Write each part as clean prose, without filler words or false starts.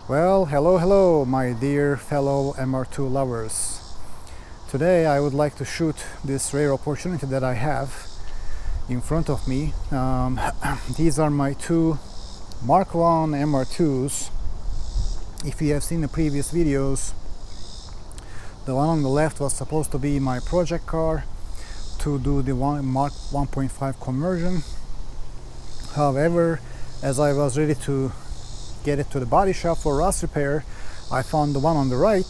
Well, hello my dear fellow MR2 lovers. Today I would like to shoot this rare opportunity that I have in front of me. These are my two Mk1 MR2s. If you have seen the previous videos, the one on the left was supposed to be my project car to do the Mark 1.5 conversion. However, as I was ready to get it to the body shop for rust repair, I found the one on the right,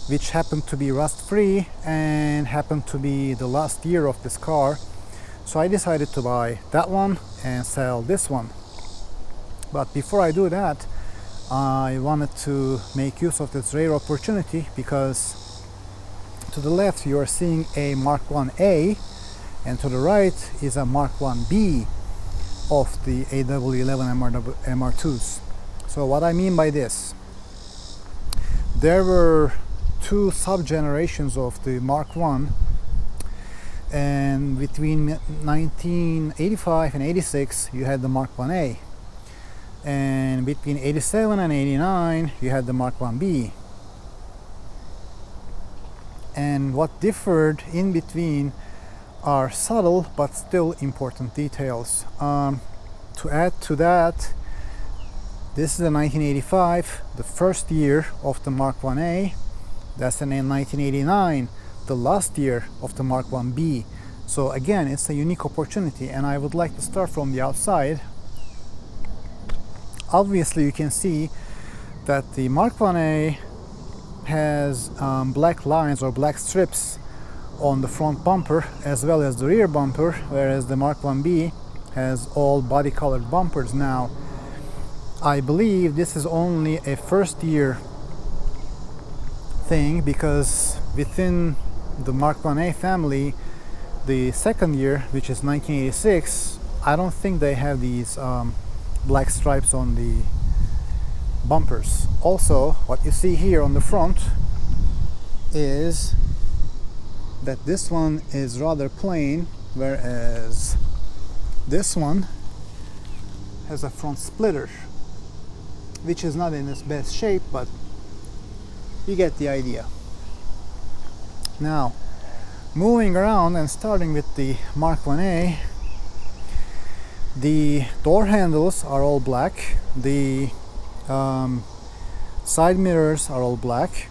which happened to be rust free and happened to be the last year of this car. So I decided to buy that one and sell this one. But before I do that, I wanted to make use of this rare opportunity, because to the left you are seeing a Mk1a and to the right is a Mk1b of the AW11 MR2s. So what I mean by this, there were two sub-generations of the Mk1, and between 1985 and 86 you had the Mk1a, and between 87 and 89 you had the Mk1b. And what differed in between are subtle but still important details. To add to that, this is a 1985, the first year of the Mk1a. That's in 1989, the last year of the Mk1b. So again, it's a unique opportunity, and I would like to start from the outside. Obviously, you can see that the Mk1a has black lines or black strips on the front bumper as well as the rear bumper, whereas the Mk1b has all body colored bumpers. Now, I believe this is only a first year thing, because within the Mk1a family, the second year, which is 1986, I don't think they have these black stripes on the bumpers. Also, what you see here on the front is that this one is rather plain, whereas this one has a front splitter, which is not in its best shape, but you get the idea. Now, moving around and starting with the Mk1a, the door handles are all black, the side mirrors are all black,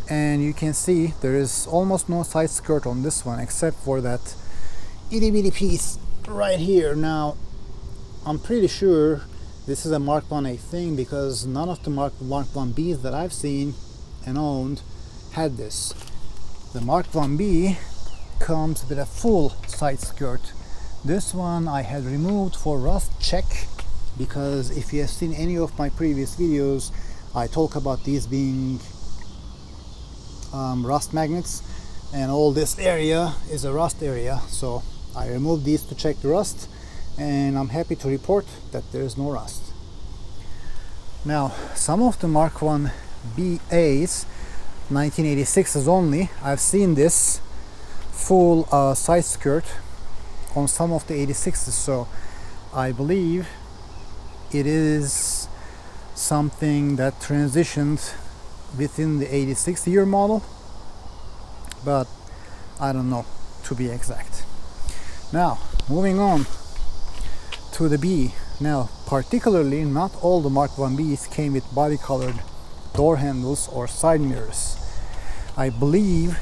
and you can see there is almost no side skirt on this one except for that itty bitty piece right here. Now, I'm pretty sure this is a Mk1a thing, because none of the Mk1bs that I've seen and owned had this. The Mk1b comes with a full side skirt. This one I had removed for rust check, because if you have seen any of my previous videos, I talk about these being rust magnets, and all this area is a rust area. So I removed these to check the rust, and I'm happy to report that there is no rust. Now, some of the Mk1b's 1986s only, I've seen this full side skirt on some of the 86s, so I believe it is something that transitioned within the 86 year model, but I don't know to be exact. Now, moving on to the B. Now, particularly, not all the Mk1b's came with body colored door handles or side mirrors. I believe,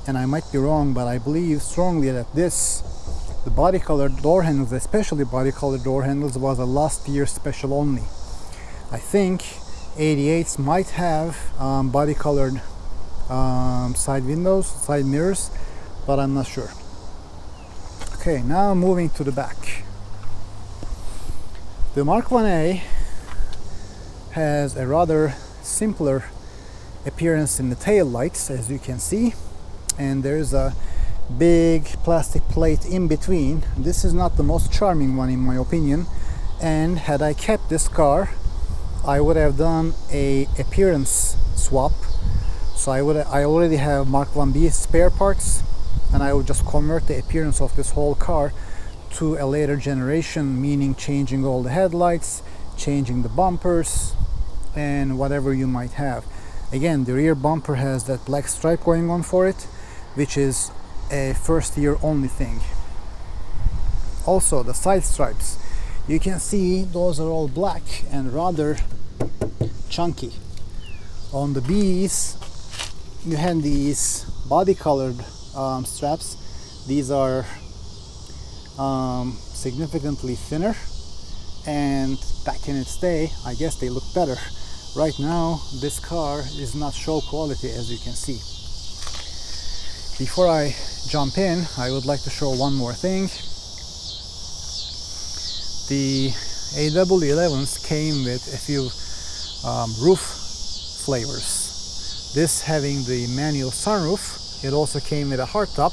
and I might be wrong, but I believe strongly that the body colored door handles, especially body colored door handles, was a last year special only. I think 88s might have body colored side windows, side mirrors, but I'm not sure. Okay, now moving to the back. The Mk1a has a rather simpler appearance in the tail lights, as you can see, and there's a big plastic plate in between. This is not the most charming one in my opinion, and had I kept this car, I would have done a appearance swap. So I already have Mk1b spare parts, and I would just convert the appearance of this whole car to a later generation, meaning changing all the headlights, changing the bumpers, and whatever you might have. Again, the rear bumper has that black stripe going on for it, which is a first year only thing. Also, the side stripes, you can see those are all black and rather chunky. On the B's, you had these body colored straps. These are significantly thinner, and back in its day, I guess they look better. Right now, this car is not show quality, as you can see. Before I jump in, I would like to show one more thing. The AW11s came with a few roof flavors. This having the manual sunroof, it also came with a hardtop.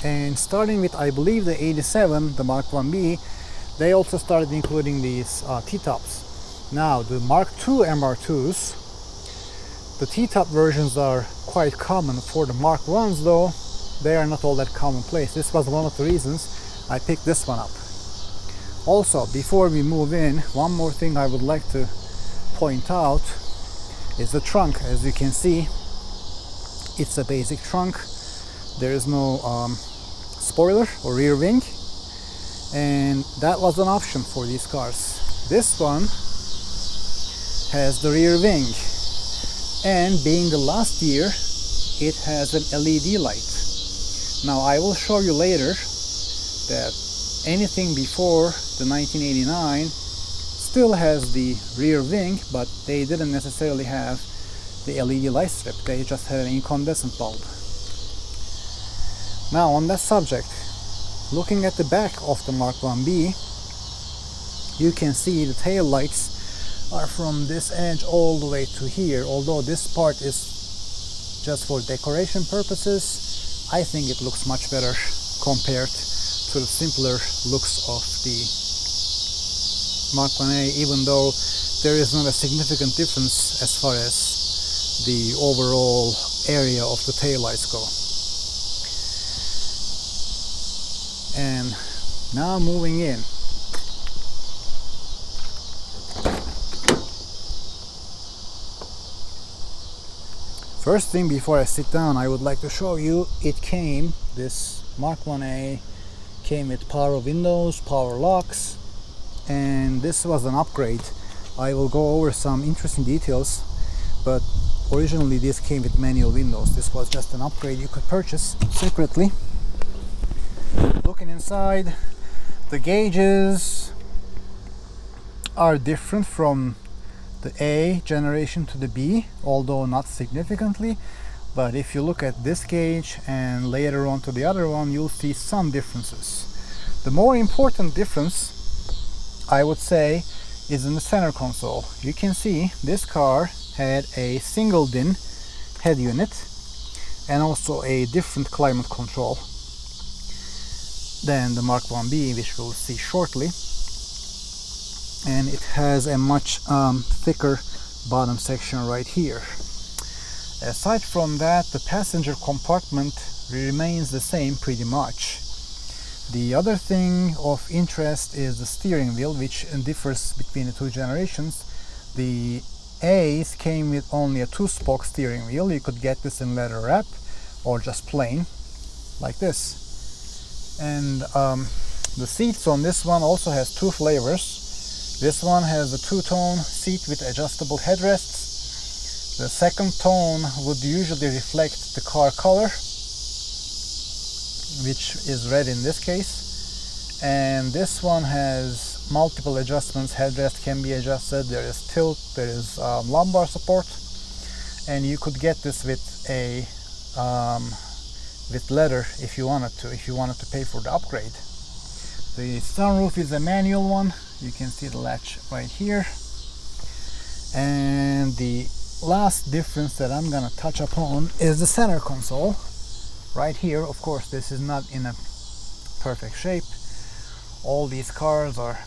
And starting with, I believe, the 87, the Mk1b, they also started including these T-tops. Now, the Mk2 MR2s, the T-top versions are quite common. For the Mk1s, though, they are not all that commonplace. This was one of the reasons I picked this one up. Also, before we move in, one more thing I would like to point out is the trunk. As you can see, it's a basic trunk. There is no spoiler or rear wing, and that was an option for these cars. This one has the rear wing, and being the last year, it has an LED light. Now, I will show you later that anything before the 1989 still has the rear wing, but they didn't necessarily have the LED light strip. They just had an incandescent bulb. Now, on that subject, looking at the back of the Mk1b, you can see the tail lights are from this edge all the way to here. Although this part is just for decoration purposes, I think it looks much better compared to the simpler looks of the Mk1a, even though there is not a significant difference as far as the overall area of the tail lights go. And now moving in. First thing before I sit down, I would like to show you, this Mk1a came with power windows, power locks, and this was an upgrade. I will go over some interesting details, but originally this came with manual windows. This was just an upgrade you could purchase secretly. Looking inside, the gauges are different from the A generation to the B, although not significantly. But if you look at this gauge and later on to the other one, you'll see some differences. The more important difference, I would say, is in the center console. You can see this car had a single DIN head unit and also a different climate control than the Mk1b, which we'll see shortly. And it has a much thicker bottom section right here. Aside from that, the passenger compartment remains the same pretty much. The other thing of interest is the steering wheel, which differs between the two generations. The A's came with only a 2-spoke steering wheel. You could get this in leather wrap or just plain, like this. And the seats on this one also has 2 flavors. This one has a 2-tone seat with adjustable headrests. The second tone would usually reflect the car color, which is red in this case. And this one has multiple adjustments. Headrest can be adjusted. There is tilt, there is lumbar support, and you could get this with a with leather if you wanted to pay for the upgrade. The sunroof is a manual one. You can see the latch right here. And the last difference that I'm gonna touch upon is the center console right here. Of course, this is not in a perfect shape. All these cars are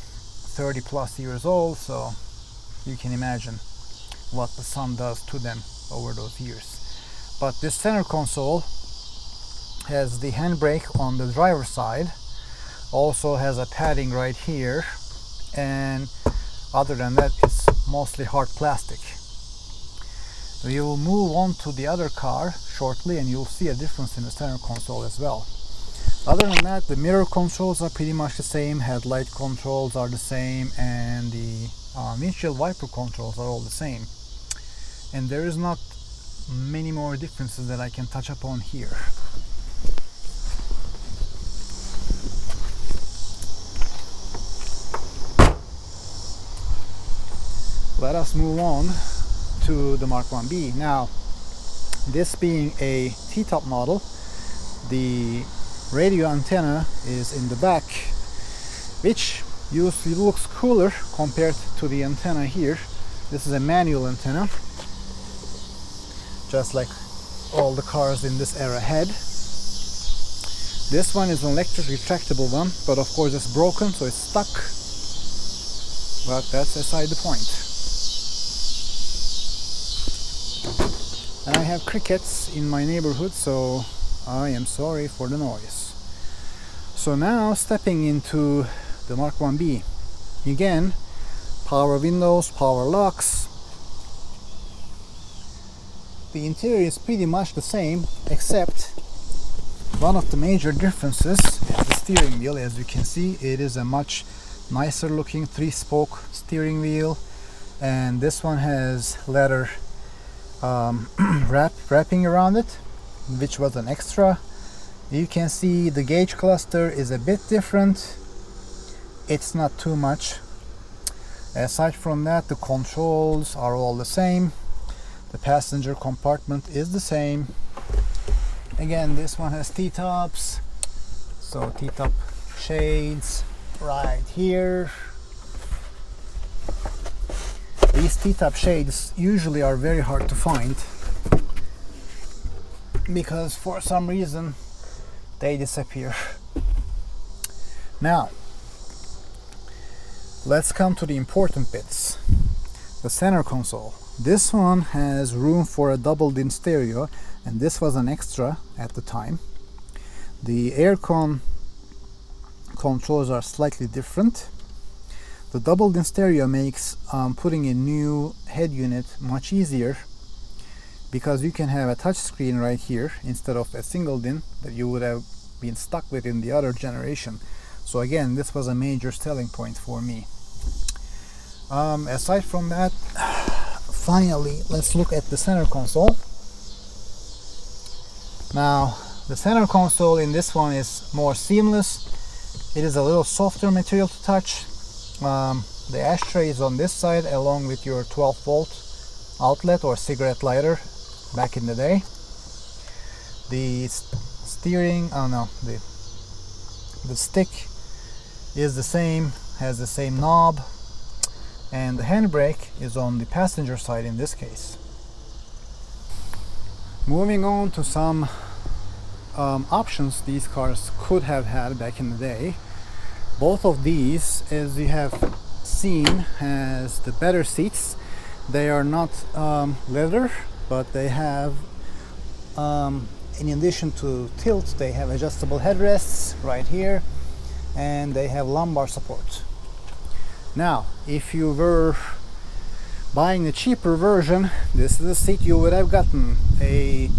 30 plus years old, so you can imagine what the sun does to them over those years. But this center console has the handbrake on the driver's side, also has a padding right here, and other than that, it's mostly hard plastic. We will move on to the other car shortly and you'll see a difference in the center console as well. Other than that, the mirror controls are pretty much the same, headlight controls are the same, and the windshield wiper controls are all the same. And there is not many more differences that I can touch upon here. Let us move on to the Mk1b. Now, this being a T-top model, the radio antenna is in the back, which usually looks cooler compared to the antenna here. This is a manual antenna, just like all the cars in this era had. This one is an electric retractable one, but of course it's broken, so it's stuck. But that's aside the point. And I have crickets in my neighborhood, so I am sorry for the noise. So now stepping into the Mk1b. Again, power windows, power locks. The interior is pretty much the same, except one of the major differences is the steering wheel. As you can see, it is a much nicer looking 3-spoke steering wheel, and this one has leather wrapping around it, which was an extra. You can see the gauge cluster is a bit different. It's not too much. Aside from that, the controls are all the same. The passenger compartment is the same. Again, this one has T-tops, so T-top shades right here. These T-top shades usually are very hard to find because for some reason they disappear. Now, let's come to the important bits. The center console. This one has room for a double-din stereo, and this was an extra at the time. The aircon controls are slightly different. The double-din stereo makes putting a new head unit much easier, because you can have a touch screen right here instead of a single din that you would have been stuck with in the other generation. So again, this was a major selling point for me. Aside from that, finally, let's look at the center console. Now, the center console in this one is more seamless. It is a little softer material to touch. The ashtray is on this side along with your 12-volt outlet or cigarette lighter back in the day. The steering, the stick is the same, has the same knob, and the handbrake is on the passenger side in this case. Moving on to some options these cars could have had back in the day. Both of these, as you have seen, has the better seats. They are not leather, but they have, in addition to tilt, they have adjustable headrests right here, and they have lumbar support. Now, if you were buying the cheaper version, this is the seat you would have gotten. A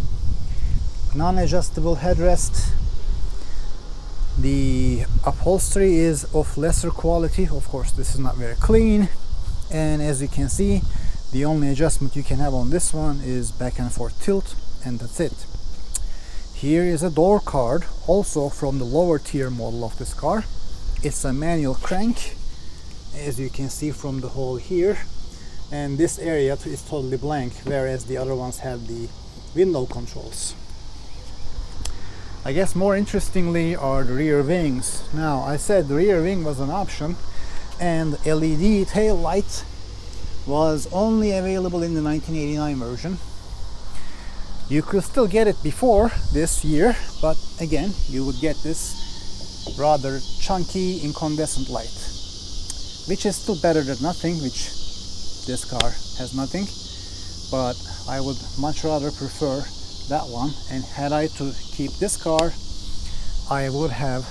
non-adjustable headrest. The upholstery is of lesser quality. Of course, this is not very clean, and as you can see, the only adjustment you can have on this one is back and forth tilt, and that's it. Here is a door card, also from the lower tier model of this car. It's a manual crank, as you can see from the hole here, and this area is totally blank, whereas the other ones have the window controls. I guess more interestingly are the rear wings. Now, I said the rear wing was an option, and LED tail light was only available in the 1989 version. You could still get it before this year, but again, you would get this rather chunky incandescent light, which is still better than nothing, which this car has nothing, but I would much rather prefer that one. And had I to keep this car, I would have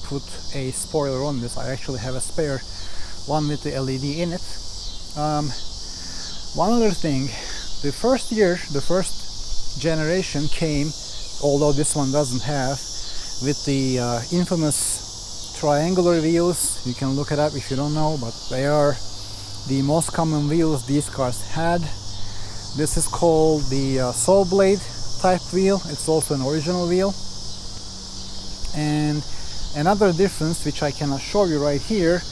put a spoiler on this. I actually have a spare one with the LED in it. One other thing, the first generation came, although this one doesn't have, with the infamous triangular wheels. You can look it up if you don't know, but they are the most common wheels these cars had. This is called the saw blade type wheel. It's also an original wheel. And another difference, which I cannot show you right here,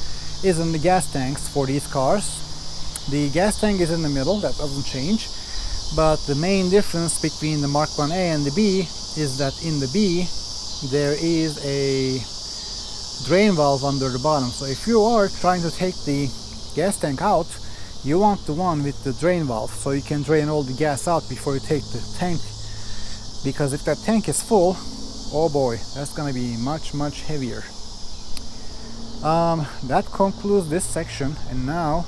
is in the gas tanks for these cars. The gas tank is in the middle, that doesn't change, but the main difference between the Mk1a and the B is that in the B there is a drain valve under the bottom. So if you are trying to take the gas tank out, you want the one with the drain valve, so you can drain all the gas out before you take the tank, because if that tank is full, oh boy, that's gonna be much heavier. That concludes this section, and now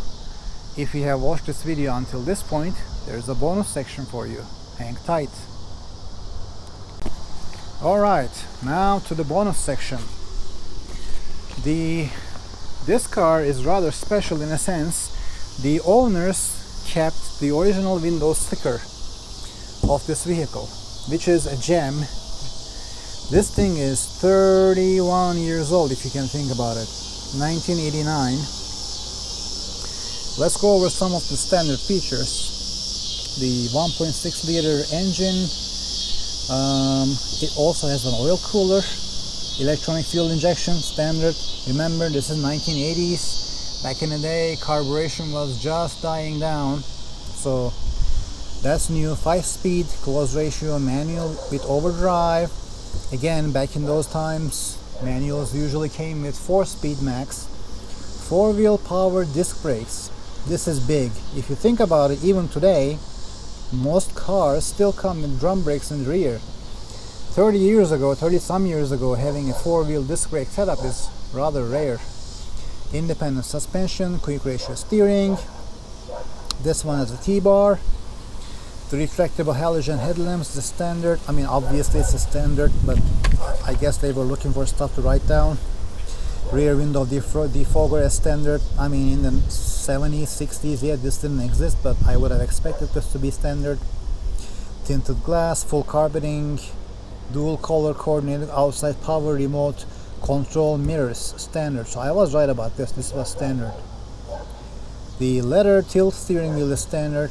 if you have watched this video until this point, there's a bonus section for you. Hang tight. Alright, now to the bonus section. This car is rather special in a sense. The owners kept the original window sticker of this vehicle, which is a gem. This thing is 31 years old, if you can think about it. 1989. Let's go over some of the standard features. The 1.6 liter engine. It also has an oil cooler, electronic fuel injection, standard. Remember, this is 1980s. Back in the day, carburation was just dying down, so that's new. 5-speed, close ratio, manual with overdrive. Again, back in those times, manuals usually came with 4-speed max. 4-wheel power disc brakes. This is big. If you think about it, even today, most cars still come with drum brakes in the rear. 30 some years ago, having a 4-wheel disc brake setup is rather rare. Independent suspension, quick ratio steering. This one has a T-bar. The retractable halogen headlamps, the standard. I mean, obviously it's a standard, but I guess they were looking for stuff to write down. Rear window defogger as standard. I mean, in the 70s, 60s, yeah, this didn't exist, but I would have expected this to be standard. Tinted glass, full carpeting, dual color coordinated outside power remote control mirrors, standard. So I was right about this. This was standard. The leather tilt steering wheel is standard,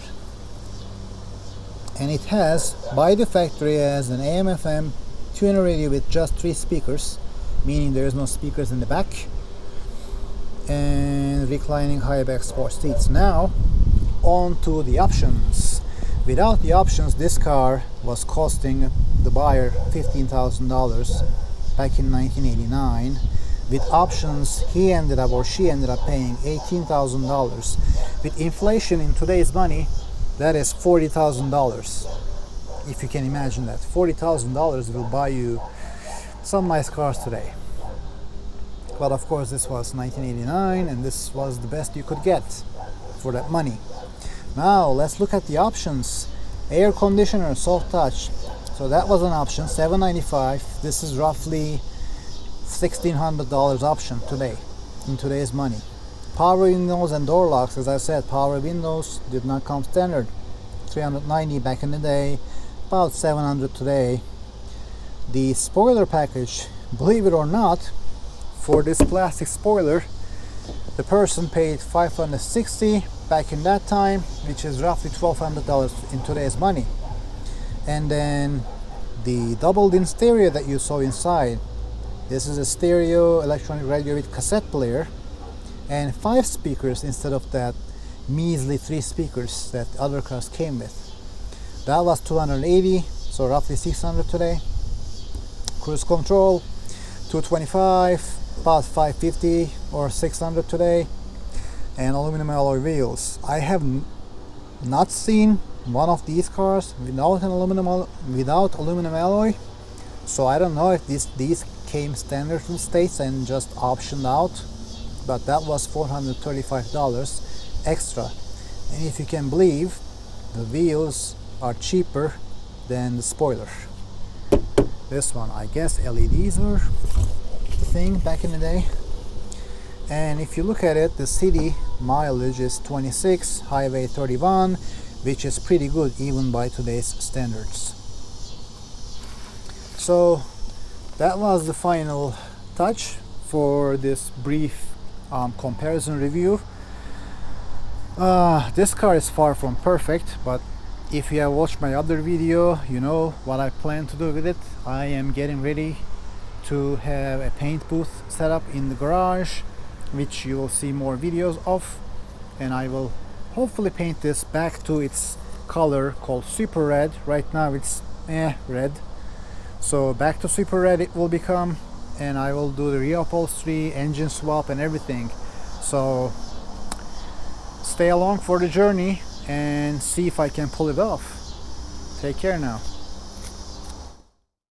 and it has, by the factory, as an AM/FM tuner radio with just 3 speakers, meaning there is no speakers in the back, and reclining high back sports seats. Now on to the options. Without the options, this car was costing the buyer $15,000 back in 1989. With options, he ended up, or she ended up, paying $18,000. With inflation in today's money, that is $40,000. If you can imagine that, $40,000 will buy you some nice cars today. But of course, this was 1989, and this was the best you could get for that money. Now let's look at the options. Air conditioner, soft touch. So that was an option, $795. This is roughly $1,600 option today, in today's money. Power windows and door locks, as I said, power windows did not come standard. $390 back in the day, about $700 today. The spoiler package, believe it or not, for this plastic spoiler, the person paid $560 back in that time, which is roughly $1,200 in today's money. And then the doubled-in stereo that you saw inside, this is a stereo electronic radio with cassette player and 5 speakers instead of that measly 3 speakers that other cars came with. That was $280, so roughly $600 today. Cruise control, $225, about $550 or $600 today. And aluminum alloy wheels. I have not seen one of these cars without aluminum alloy, so I don't know if these came standard in States and just optioned out, but that was $435 extra. And if you can believe, the wheels are cheaper than the spoiler. This one, I guess LEDs were the thing back in the day. And if you look at it, the city mileage is 26, highway 31, which is pretty good even by today's standards. So that was the final touch for this brief comparison review. This car is far from perfect, but if you have watched my other video, you know what I plan to do with it. I am getting ready to have a paint booth set up in the garage, which you will see more videos of, and I will hopefully paint this back to its color called Super Red. Right now it's red, so back to Super Red it will become, and I will do the reupholstery, engine swap and everything. So stay along for the journey and see if I can pull it off. Take care now.